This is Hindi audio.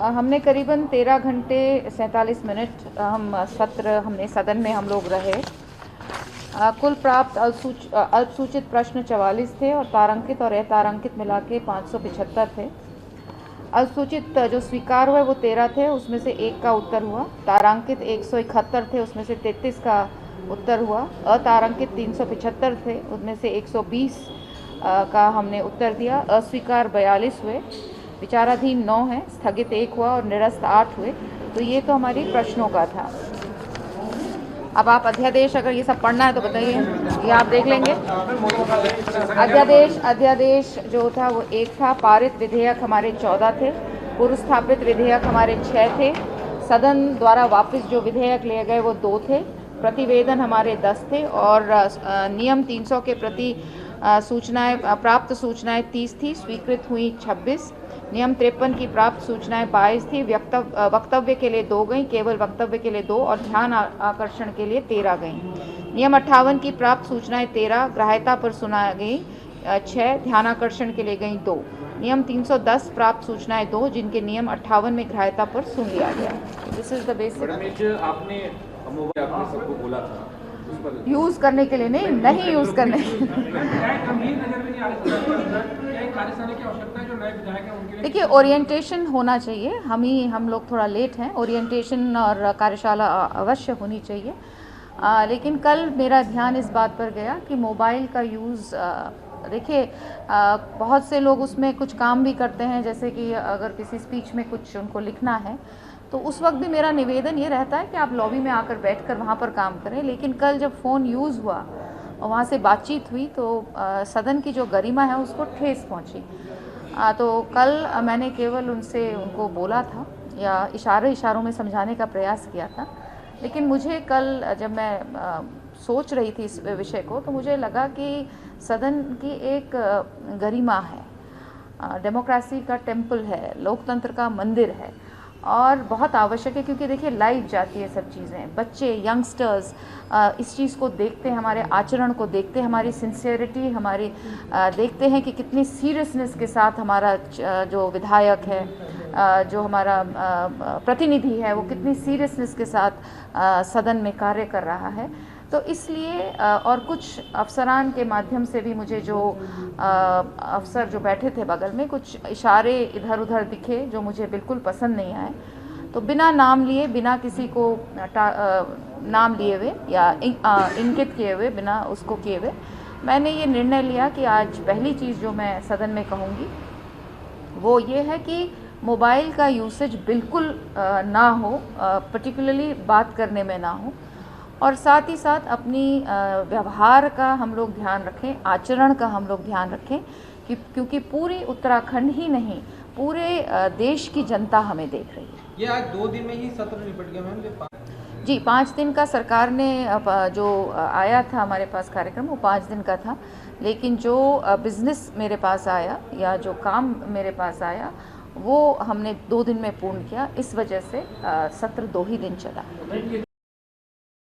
हमने करीबन 13 घंटे 47 मिनट हमने सदन में हम लोग रहे। कुल प्राप्त अल्पसूचित प्रश्न 44 थे और तारांकित और अतारांकित मिला के 575 थे। अल्पसूचित जो स्वीकार हुए वो 13 थे, उसमें से 1 का उत्तर हुआ। तारांकित 171 थे, उसमें से 33 का उत्तर हुआ। अतारांकित 375 थे, उनमें से 120 का हमने उत्तर दिया। अस्वीकार 42 हुए, विचाराधीन 9 हैं, स्थगित 1 हुआ और निरस्त 8 हुए। तो ये तो हमारी प्रश्नों का था। अब आप अध्यादेश, अगर ये सब पढ़ना है तो बताइए, ये आप देख लेंगे। अध्यादेश जो था वो 1 था। पारित विधेयक हमारे 14 थे। पूर्व स्थापित विधेयक हमारे 6 थे। सदन द्वारा वापस जो विधेयक लिए गए वो 2 थे। प्रतिवेदन हमारे 10 थे और नियम 300 के प्रति प्राप्त सूचनाएं 30 थी, स्वीकृत हुई 26। नियम 53 की प्राप्त सूचनाएं 22 थी। वक्तव्य के लिए 2 गई, केवल वक्तव्य के लिए 2 और ध्यान आकर्षण के लिए 13 गई। नियम 58 की प्राप्त सूचनाएं 13, ग्राह्यता पर सुना गई 6, ध्यानाकर्षण के लिए गई 2। नियम 310 प्राप्त सूचनाएं 2, जिनके नियम 58 में ग्राह्यता पर सुन लिया गया। This is the basic. आपने सबको बोला था यूज करने के लिए, नहीं यूज करने देखिए, ओरिएंटेशन होना चाहिए। हम लोग थोड़ा लेट हैं। ओरिएंटेशन और कार्यशाला अवश्य होनी चाहिए। लेकिन कल मेरा ध्यान इस बात पर गया कि मोबाइल का यूज़, देखिए, बहुत से लोग उसमें कुछ काम भी करते हैं, जैसे कि अगर किसी स्पीच में कुछ उनको लिखना है तो उस वक्त भी मेरा निवेदन ये रहता है कि आप लॉबी में आकर बैठकर वहाँ पर काम करें। लेकिन कल जब फ़ोन यूज़ हुआ और वहाँ से बातचीत हुई तो सदन की जो गरिमा है उसको ठेस पहुँची। तो कल मैंने केवल उनको बोला था या इशारों में समझाने का प्रयास किया था। लेकिन मुझे कल जब मैं सोच रही थी इस विषय को तो मुझे लगा कि सदन की एक गरिमा है, डेमोक्रेसी का टेम्पल है, लोकतंत्र का मंदिर है और बहुत आवश्यक है। क्योंकि देखिए, लाइव जाती है सब चीज़ें। बच्चे, यंगस्टर्स इस चीज़ को देखते हैं, हमारे आचरण को देखते हैं, हमारी सिंसियरिटी, हमारी देखते हैं कि कितनी सीरियसनेस के साथ हमारा जो विधायक है, जो हमारा प्रतिनिधि है, वो कितनी सीरियसनेस के साथ सदन में कार्य कर रहा है। तो इसलिए और कुछ अफसरान के माध्यम से भी मुझे जो अफसर जो बैठे थे बगल में, कुछ इशारे इधर उधर दिखे जो मुझे बिल्कुल पसंद नहीं आए। तो बिना नाम लिए, बिना किसी को नाम लिए हुए या इंगित किए हुए, बिना उसको किए हुए, मैंने ये निर्णय लिया कि आज पहली चीज़ जो मैं सदन में कहूँगी वो ये है कि मोबाइल का यूसेज बिल्कुल ना हो, पर्टिकुलरली बात करने में ना हो। और साथ ही साथ अपनी व्यवहार का हम लोग ध्यान रखें, आचरण का हम लोग ध्यान रखें क्योंकि पूरी उत्तराखंड ही नहीं, पूरे देश की जनता हमें देख रही है। ये आज 2 दिन में ही सत्र निपट गया मैम? जी, 5 दिन का सरकार ने जो आया था हमारे पास कार्यक्रम, वो 5 दिन का था। लेकिन जो बिज़नेस मेरे पास आया या जो काम मेरे पास आया वो हमने 2 दिन में पूर्ण किया। इस वजह से सत्र 2 ही दिन चला।